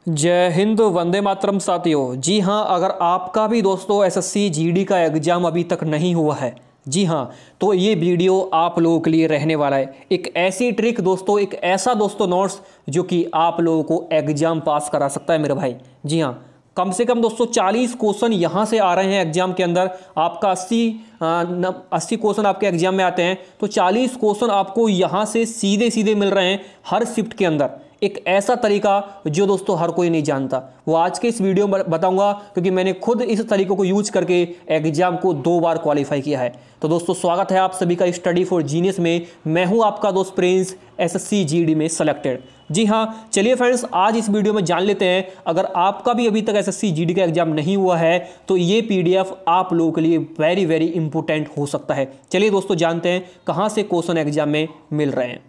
जय हिंद, वंदे मातरम साथियों। जी हाँ, अगर आपका भी दोस्तों एसएससी जीडी का एग्ज़ाम अभी तक नहीं हुआ है, जी हाँ, तो ये वीडियो आप लोगों के लिए रहने वाला है। एक ऐसी ट्रिक दोस्तों, एक ऐसा दोस्तों नोट्स जो कि आप लोगों को एग्ज़ाम पास करा सकता है मेरे भाई। जी हाँ, कम से कम दोस्तों 40 क्वेश्चन यहाँ से आ रहे हैं एग्जाम के अंदर। आपका 80 क्वेश्चन आपके एग्जाम में आते हैं, तो 40 क्वेश्चन आपको यहाँ से सीधे सीधे मिल रहे हैं हर शिफ्ट के अंदर। एक ऐसा तरीका जो दोस्तों हर कोई नहीं जानता, वो आज के इस वीडियो में बताऊंगा, क्योंकि मैंने खुद इस तरीकों को यूज करके एग्जाम को 2 बार क्वालिफाई किया है। तो दोस्तों स्वागत है आप सभी का स्टडी फॉर जीनियस में। मैं हूं आपका दोस्त प्रिंस, एसएससी जीडी में सेलेक्टेड। जी हाँ, चलिए फ्रेंड्स, आज इस वीडियो में जान लेते हैं, अगर आपका भी अभी तक एसएससी जीडी का एग्जाम नहीं हुआ है तो ये पीडीएफ आप लोगों के लिए वेरी वेरी इंपॉर्टेंट हो सकता है। चलिए दोस्तों जानते हैं कहाँ से क्वेश्चन एग्जाम में मिल रहे हैं।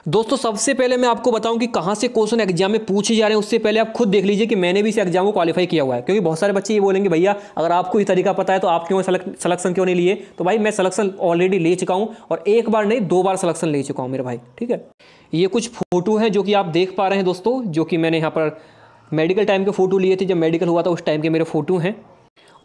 दोस्तों सबसे पहले मैं आपको बताऊं कि कहां से क्वेश्चन एग्जाम में पूछे जा रहे हैं, उससे पहले आप खुद देख लीजिए कि मैंने भी इस एग्जाम को क्वालिफाई किया हुआ है। क्योंकि बहुत सारे बच्चे ये बोलेंगे भैया अगर आपको ये तरीका पता है तो आप क्यों सिलेक्शन क्यों नहीं लिए। तो भाई मैं सिलेक्शन ऑलरेडी ले चुका हूं, और एक बार नहीं 2 बार सिलेक्शन ले चुका हूं मेरे भाई। ठीक है, ये कुछ फोटो है जो कि आप देख पा रहे हैं दोस्तों, जो कि मैंने यहाँ पर मेडिकल टाइम के फोटो लिए थे, जब मेडिकल हुआ था उस टाइम के मेरे फोटो हैं।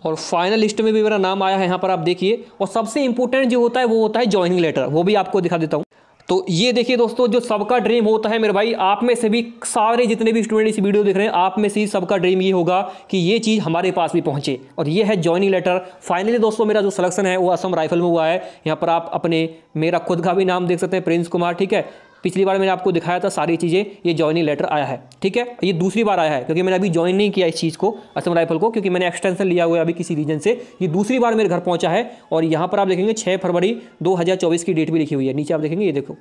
और फाइनल लिस्ट में भी मेरा नाम आया है यहाँ पर, आप देखिए। और सबसे इंपॉर्टेंट जो होता है वो होता है ज्वाइनिंग लेटर, वो भी आपको दिखा देता हूँ। तो ये देखिए दोस्तों, जो सबका ड्रीम होता है मेरे भाई, आप में से भी सारे जितने भी स्टूडेंट इस वीडियो देख रहे हैं, आप में से ही सबका ड्रीम ये होगा कि ये चीज़ हमारे पास भी पहुंचे, और ये है ज्वाइनिंग लेटर। फाइनली दोस्तों मेरा जो सिलेक्शन है वो असम राइफल में हुआ है। यहाँ पर आप मेरा खुद का भी नाम देख सकते हैं, प्रिंस कुमार। ठीक है, पिछली बार मैंने आपको दिखाया था सारी चीज़ें, ये ज्वाइनिंग लेटर आया है। ठीक है, ये दूसरी बार आया है, क्योंकि मैंने अभी ज्वाइन नहीं किया इस चीज़ को, असम राइफल को, क्योंकि मैंने एक्सटेंशन लिया हुआ है अभी किसी रीजन से। ये दूसरी बार मेरे घर पहुंचा है। और यहाँ पर आप देखेंगे 6 फरवरी 2024 की डेट भी लिखी हुई है। नीचे आप देखेंगे, ये देखो,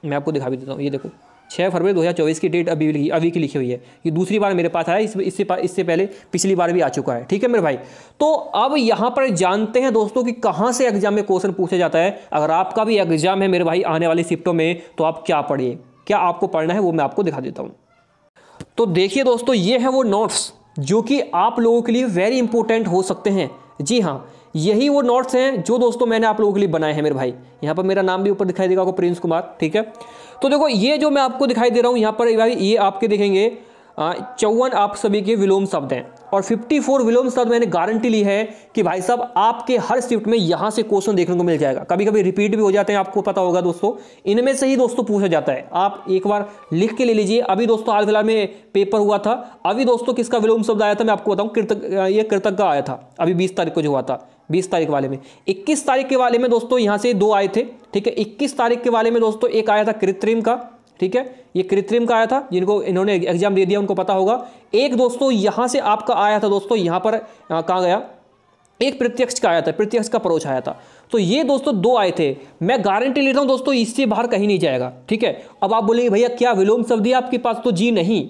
मैं आपको दिखा भी देता हूँ, ये देखो 6 फरवरी 2024 की डेट अभी की लिखी हुई है। ये दूसरी बार मेरे पास आया, इससे पहले पिछली बार भी आ चुका है। ठीक है मेरे भाई, तो अब यहाँ पर जानते हैं दोस्तों कि कहाँ से एग्जाम में क्वेश्चन पूछा जाता है। अगर आपका भी एग्जाम है मेरे भाई आने वाली शिफ्टों में, तो आप क्या पढ़िए, क्या आपको पढ़ना है वो मैं आपको दिखा देता हूँ। तो देखिए दोस्तों, ये है वो नोट्स जो कि आप लोगों के लिए वेरी इंपॉर्टेंट हो सकते हैं। जी हाँ, यही वो नोट्स हैं जो दोस्तों मैंने आप लोगों के लिए बनाए हैं मेरे भाई। यहाँ पर मेरा नाम भी ऊपर दिखाई देगा आपको, प्रिंस कुमार। ठीक है, तो देखो ये जो मैं आपको दिखाई दे रहा हूँ यहाँ पर भाई, ये आपके देखेंगे 54 आप सभी के विलोम शब्द हैं, और 54 विलोम शब्द मैंने गारंटी ली है कि भाई साहब आपके हर शिफ्ट में यहाँ से क्वेश्चन देखने को मिल जाएगा। कभी कभी रिपीट भी हो जाते हैं, आपको पता होगा दोस्तों, इनमें से ही दोस्तों पूछा जाता है। आप एक बार लिख के ले लीजिए। अभी दोस्तों हाल फिलहाल में पेपर हुआ था, अभी दोस्तों किसका विलोम शब्द आया था मैं आपको बताऊँ, ये कृतज्ञ का आया था अभी 20 तारीख को जो हुआ था। 20 तारीख वाले में, 21 तारीख के वाले में दोस्तों यहाँ से 2 आए थे। ठीक है, 21 तारीख के वाले में दोस्तों एक आया था कृत्रिम का। ठीक है, ये कृत्रिम का आया था, जिनको इन्होंने एग्जाम दे दिया उनको पता होगा। एक दोस्तों यहाँ से आपका आया था दोस्तों, यहाँ पर कहाँ गया, एक प्रत्यक्ष का आया था, प्रत्यक्ष का अप्रोच आया था। तो ये दोस्तों 2 आए थे। मैं गारंटी लेता हूँ दोस्तों इससे बाहर कहीं नहीं जाएगा। ठीक है, अब आप बोलेंगे भैया क्या विलोम शब्द है आपके पास, तो जी नहीं,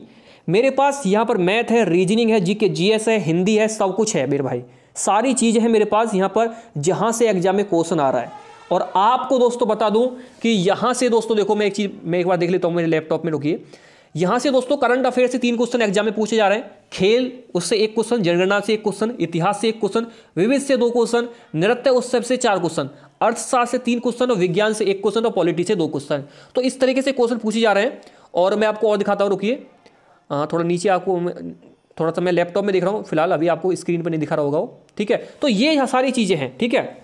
मेरे पास यहाँ पर मैथ है, रीजनिंग है, जीके जीएस है, हिंदी है, सब कुछ है मेरे भाई। सारी चीज़ें हैं मेरे पास यहाँ पर जहाँ से एग्जाम में क्वेश्चन आ रहा है। और आपको दोस्तों बता दूं कि यहाँ से दोस्तों देखो, मैं एक बार देख लेता हूँ मेरे लैपटॉप में, रुकिए। यहाँ से दोस्तों करंट अफेयर से 3 क्वेश्चन एग्जाम में पूछे जा रहे हैं, खेल उससे 1 क्वेश्चन, जनगणना से 1 क्वेश्चन, इतिहास से 1 क्वेश्चन, विविध से 2 क्वेश्चन, नृत्य उत्सव से 4 क्वेश्चन, अर्थशास्त्र से 3 क्वेश्चन, और विज्ञान से 1 क्वेश्चन, और पॉलिटी से 2 क्वेश्चन। तो इस तरीके से क्वेश्चन पूछे जा रहे हैं। और मैं आपको और दिखाता हूँ, रुकिए थोड़ा नीचे, आपको थोड़ा सा मैं लैपटॉप में देख रहा हूँ फिलहाल, अभी आपको स्क्रीन पर नहीं दिखा रहा होगा वो। ठीक है, तो ये सारी चीज़ें हैं। ठीक है,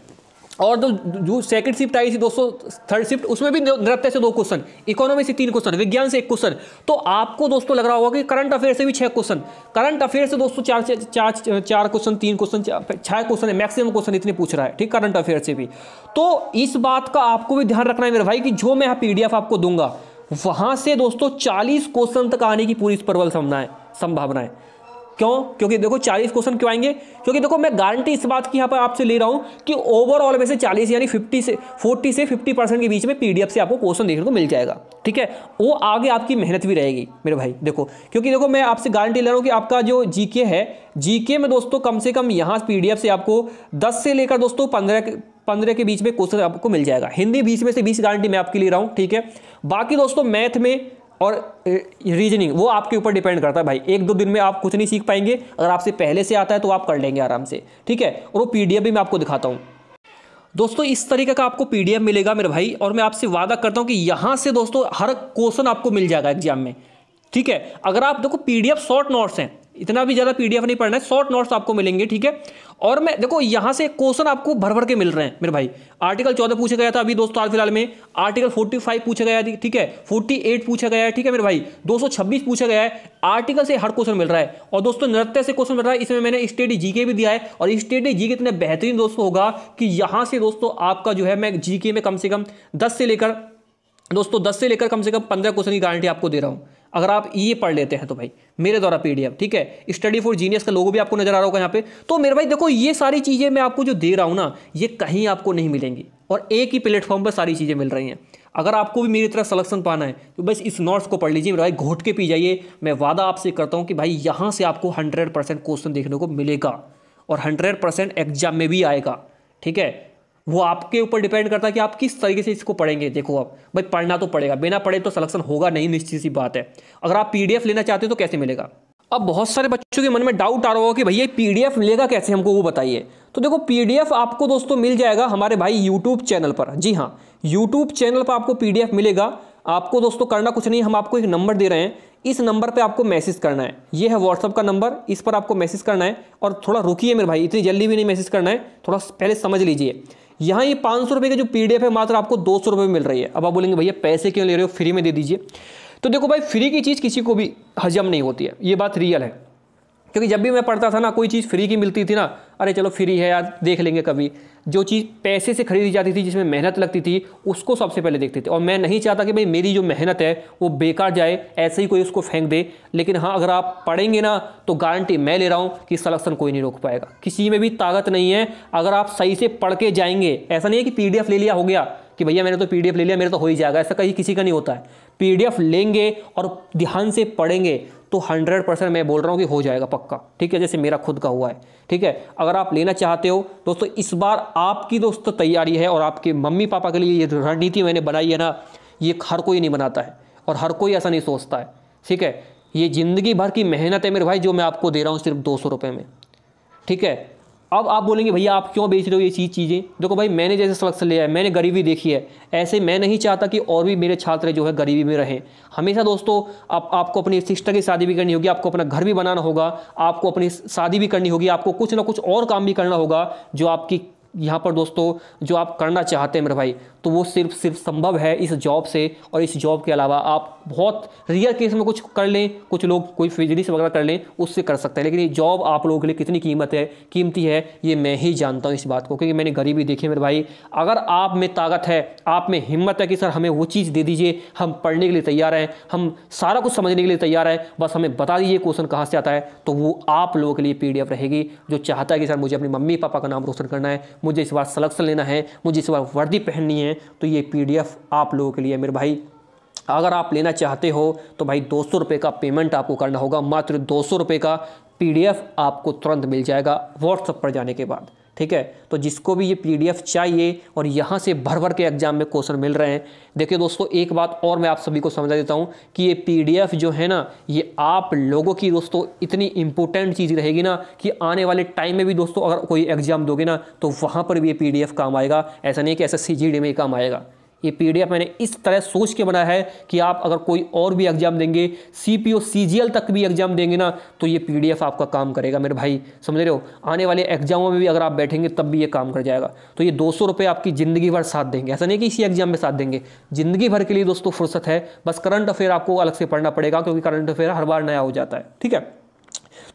और जो सेकंड शिफ्ट आई थी दोस्तों, थर्ड शिफ्ट, उसमें भी नृत्य से 2 क्वेश्चन, इकोनॉमी से 3 क्वेश्चन, विज्ञान से 1 क्वेश्चन। तो आपको दोस्तों लग रहा होगा कि करंट अफेयर से भी 6 क्वेश्चन, करंट अफेयर से दोस्तों 4 क्वेश्चन, 3 क्वेश्चन, 6 क्वेश्चन है मैक्सिमम क्वेश्चन, इतने पूछ रहा है। ठीक, करंट अफेयर से भी। तो इस बात का आपको भी ध्यान रखना है मेरे भाई कि जो मैं पीडीएफ आपको दूंगा वहां से दोस्तों 40 क्वेश्चन तक आने की पूरी प्रबल संभावना है। क्यों? क्योंकि देखो 40 क्वेश्चन क्यों आएंगे, क्योंकि देखो मैं गारंटी इस बात की यहाँ पर आपसे ले रहा हूँ कि ओवरऑल में से 40 यानी 40 से 50% के बीच में पीडीएफ से आपको क्वेश्चन देखने को मिल जाएगा। ठीक है, वो आगे आपकी मेहनत भी रहेगी मेरे भाई। देखो, क्योंकि देखो मैं आपसे गारंटी ले रहा हूँ कि आपका जो जीके है, जीके में दोस्तों कम से कम यहाँ पीडीएफ से आपको 10 से लेकर दोस्तों 15 के बीच में क्वेश्चन आपको मिल जाएगा। हिंदी 20 में से 20 गारंटी मैं आपकी ले रहा हूँ। ठीक है, बाकी दोस्तों मैथ में और रीजनिंग वो आपके ऊपर डिपेंड करता है भाई। 1-2 दिन में आप कुछ नहीं सीख पाएंगे, अगर आपसे पहले से आता है तो आप कर लेंगे आराम से। ठीक है, और वो पीडीएफ भी मैं आपको दिखाता हूँ दोस्तों। इस तरीके का आपको पीडीएफ मिलेगा मेरे भाई, और मैं आपसे वादा करता हूँ कि यहाँ से दोस्तों हर क्वेश्चन आपको मिल जाएगा एग्जाम में। ठीक है। अगर आप देखो पीडीएफ शॉर्ट नोट्स हैं, इतना भी ज़्यादा पीडीएफ नहीं पढ़ना है, शॉर्ट नोट्स आपको मिलेंगे, ठीक है। और मैं देखो यहाँ से क्वेश्चन आपको भर भर के मिल रहे हैं मेरे भाई। आर्टिकल 14 पूछा गया था अभी दोस्तों हाल फिलहाल में, आर्टिकल 45 पूछा गया है, ठीक है, 48 पूछा गया है, ठीक है मेरे भाई, 226 पूछा गया है। आर्टिकल से हर क्वेश्चन मिल रहा है। और दोस्तों नृत्य से क्वेश्चन मिल रहा है, इसमें मैंने स्टेट जीके भी दिया है। और स्टेट जीके इतने बेहतरीन दोस्तों होगा कि यहाँ से दोस्तों आपका जो है मैं जीके में कम से कम 10 से लेकर कम से कम 15 क्वेश्चन की गारंटी आपको दे रहा हूँ, अगर आप ये पढ़ लेते हैं तो भाई मेरे द्वारा पीडीएफ, ठीक है। स्टडी फॉर जीनियस का लोगो भी आपको नजर आ रहा होगा यहाँ पे। तो मेरे भाई देखो ये सारी चीज़ें मैं आपको जो दे रहा हूँ ना, ये कहीं आपको नहीं मिलेंगी और एक ही प्लेटफॉर्म पर सारी चीज़ें मिल रही हैं। अगर आपको भी मेरी तरह सिलेक्शन पाना है तो बस इस नोट्स को पढ़ लीजिए मेरे भाई, घोट के पी जाइए। मैं वादा आपसे करता हूँ कि भाई यहाँ से आपको 100% क्वेश्चन देखने को मिलेगा और 100% एग्जाम में भी आएगा, ठीक है। वो आपके ऊपर डिपेंड करता है कि आप किस तरीके से इसको पढ़ेंगे। देखो आप भाई पढ़ना तो पड़ेगा, बिना पढ़े तो सिलेक्शन होगा नहीं, निश्चित सी बात है। अगर आप पीडीएफ लेना चाहते हो तो कैसे मिलेगा। अब बहुत सारे बच्चों के मन में डाउट आ रहा होगा कि भैया पीडीएफ मिलेगा कैसे, हमको वो बताइए। तो देखो पीडीएफ आपको दोस्तों मिल जाएगा हमारे भाई यूट्यूब चैनल पर। जी हाँ, यूट्यूब चैनल पर आपको पीडीएफ मिलेगा। आपको दोस्तों करना कुछ नहीं, हम आपको एक नंबर दे रहे हैं, इस नंबर पे आपको मैसेज करना है। ये है व्हाट्सअप का नंबर, इस पर आपको मैसेज करना है। और थोड़ा रुकिए मेरे भाई, इतनी जल्दी भी नहीं मैसेज करना है, थोड़ा पहले समझ लीजिए। यहाँ ये 500 रुपये का जो पीडीएफ है मात्र आपको 200 रुपये में मिल रही है। अब आप बोलेंगे भैया पैसे क्यों ले रहे हो, फ्री में दे दीजिए। तो देखो भाई फ्री की चीज़ किसी को भी हजम नहीं होती है, ये बात रियल है। क्योंकि जब भी मैं पढ़ता था ना, कोई चीज़ फ्री की मिलती थी ना, अरे चलो फ्री है यार देख लेंगे कभी। जो चीज़ पैसे से खरीदी जाती थी, जिसमें मेहनत लगती थी, उसको सबसे पहले देखते थे। और मैं नहीं चाहता कि भाई मेरी जो मेहनत है वो बेकार जाए, ऐसे ही कोई उसको फेंक दे। लेकिन हाँ, अगर आप पढ़ेंगे ना तो गारंटी मैं ले रहा हूँ कि सिलेक्शन कोई नहीं रोक पाएगा, किसी में भी ताकत नहीं है। अगर आप सही से पढ़ के जाएंगे, ऐसा नहीं है कि पीडीएफ ले लिया हो गया कि भैया मैंने तो पीडीएफ ले लिया मेरे तो हो ही जाएगा, ऐसा कहीं किसी का नहीं होता है। पीडीएफ लेंगे और ध्यान से पढ़ेंगे तो 100% मैं बोल रहा हूँ कि हो जाएगा पक्का, ठीक है, जैसे मेरा खुद का हुआ है, ठीक है। अगर आप लेना चाहते हो दोस्तों, इस बार आपकी दोस्तों तैयारी है और आपके मम्मी पापा के लिए ये रणनीति मैंने बनाई है ना, ये हर कोई नहीं बनाता है और हर कोई ऐसा नहीं सोचता है, ठीक है। ये ज़िंदगी भर की मेहनत है मेरे भाई, जो मैं आपको दे रहा हूँ सिर्फ 200 रुपये में, ठीक है। अब आप बोलेंगे भैया आप क्यों बेच रहे हो ये चीज़ें। देखो भाई मैंने जैसे सिलेक्शन लिया है, मैंने गरीबी देखी है, ऐसे मैं नहीं चाहता कि और भी मेरे छात्र जो है गरीबी में रहें। हमेशा दोस्तों आपको अपनी सिस्टर की शादी भी करनी होगी, आपको अपना घर भी बनाना होगा, आपको अपनी शादी भी करनी होगी, आपको कुछ ना कुछ और काम भी करना होगा जो आपकी यहाँ पर दोस्तों जो आप करना चाहते हैं मेरे भाई, तो वो सिर्फ संभव है इस जॉब से। और इस जॉब के अलावा आप बहुत रियल केस में कुछ कर लें, कुछ लोग कोई बिजनेस वगैरह कर लें, उससे कर सकते हैं। लेकिन ये जॉब आप लोगों के लिए कितनी कीमती है ये मैं ही जानता हूँ इस बात को, क्योंकि मैंने गरीबी देखी है मेरे भाई। अगर आप में ताकत है, आप में हिम्मत है कि सर हमें वो चीज़ दे दीजिए, हम पढ़ने के लिए तैयार हैं, हम सारा कुछ समझने के लिए तैयार हैं, बस हमें बता दीजिए क्वेश्चन कहाँ से आता है, तो वो आप लोगों के लिए पीडीएफ रहेगी। जो चाहता है कि सर मुझे अपनी मम्मी पापा का नाम रोशन करना है, मुझे इस बार सिलेक्शन लेना है, मुझे इस बार वर्दी पहननी है, तो ये पीडीएफ आप लोगों के लिए मेरे भाई। अगर आप लेना चाहते हो तो भाई 200 रुपये का पेमेंट आपको करना होगा, मात्र 200 रुपये का पीडीएफ आपको तुरंत मिल जाएगा व्हाट्सएप पर जाने के बाद, ठीक है। तो जिसको भी ये पीडीएफ चाहिए और यहाँ से भर भर के एग्जाम में क्वेश्चन मिल रहे हैं। देखिए दोस्तों एक बात और मैं आप सभी को समझा देता हूँ कि ये पीडीएफ जो है ना, ये आप लोगों की दोस्तों इतनी इंपॉर्टेंट चीज़ रहेगी ना कि आने वाले टाइम में भी दोस्तों अगर कोई एग्जाम दोगे ना तो वहाँ पर भी ये पीडीएफ काम आएगा। ऐसा नहीं कि एसएससी जीडी में ही काम आएगा। ये पीडीएफ मैंने इस तरह सोच के बनाया है कि आप अगर कोई और भी एग्जाम देंगे, सीपीओ सीजीएल तक भी एग्जाम देंगे ना, तो ये पीडीएफ आपका काम करेगा मेरे भाई, समझ रहे हो। आने वाले एग्जामों में भी अगर आप बैठेंगे तब भी ये काम कर जाएगा। तो ये 200 रुपये आपकी ज़िंदगी भर साथ देंगे, ऐसा नहीं कि इसी एग्जाम में साथ देंगे, ज़िंदगी भर के लिए दोस्तों फुर्सत है। बस करंट अफेयर आपको अलग से पढ़ना पड़ेगा, क्योंकि करंट अफेयर हर बार नया हो जाता है, ठीक है।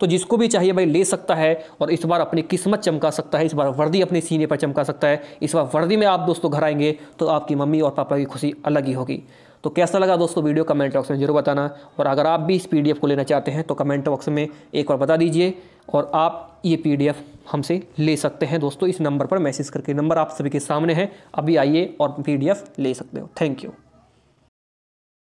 तो जिसको भी चाहिए भाई ले सकता है और इस बार अपनी किस्मत चमका सकता है, इस बार वर्दी अपने सीने पर चमका सकता है। इस बार वर्दी में आप दोस्तों घर आएंगे तो आपकी मम्मी और पापा की खुशी अलग ही होगी। तो कैसा लगा दोस्तों वीडियो, कमेंट बॉक्स में जरूर बताना। और अगर आप भी इस पीडीएफ को लेना चाहते हैं तो कमेंट बॉक्स में एक बार बता दीजिए और आप ये पीडीएफ हमसे ले सकते हैं दोस्तों, इस नंबर पर मैसेज करके। नंबर आप सभी के सामने है, अभी आइए और पीडीएफ ले सकते हो। Thank you.